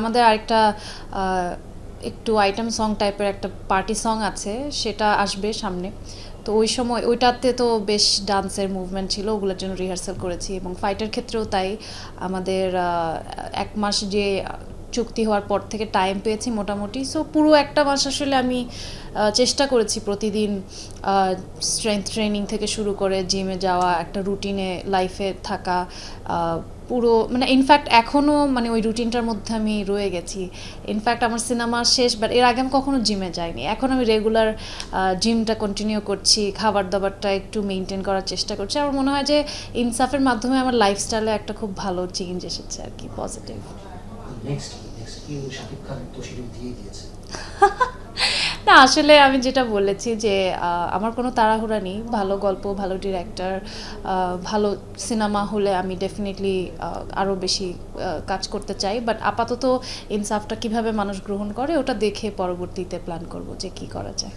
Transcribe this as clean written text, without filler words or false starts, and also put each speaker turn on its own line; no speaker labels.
আমাদের আরেকটা একটু আইটেম সং টাইপের একটা পার্টি সং আছে, সেটা আসবে সামনে। তো ওই সময় ওইটাতে তো বেশ ডান্সের মুভমেন্ট ছিল, ওগুলোর জন্য রিহার্সাল করেছি। এবং ফাইটের ক্ষেত্রেও তাই, আমাদের 1 মাস যে চুক্তি হওয়ার পর থেকে টাইম পেয়েছি মোটামুটি। সো পুরো একটা মাস আসলে আমি চেষ্টা করেছি প্রতিদিন স্ট্রেংথ ট্রেনিং থেকে শুরু করে জিমে যাওয়া, একটা রুটিনে লাইফে থাকা, পুরো মানে ইনফ্যাক্ট এখনও মানে ওই রুটিনটার মধ্যে আমি রয়ে গেছি। ইনফ্যাক্ট আমার সিনেমা শেষ, বাট এর আগে আমি কখনো জিমে যাইনি। এখন আমি রেগুলার জিমটা কন্টিনিউ করছি, খাবার দাবারটা একটু মেনটেন করার চেষ্টা করছি। আমার মনে হয় যে ইনসাফের মাধ্যমে আমার লাইফস্টাইলে একটা খুব ভালো চেঞ্জ এসেছে আর কি, পজিটিভ। না, আসলে আমি যেটা বলেছি যে আমার কোনো তাড়াহুড়া নেই। ভালো গল্প, ভালো ডিরেক্টর, ভালো সিনেমা হলে আমি ডেফিনেটলি আরও বেশি কাজ করতে চাই। বাট আপাতত ইনসাফটা কিভাবে মানুষ গ্রহণ করে ওটা দেখে পরবর্তীতে প্ল্যান করব যে কি করা যায়।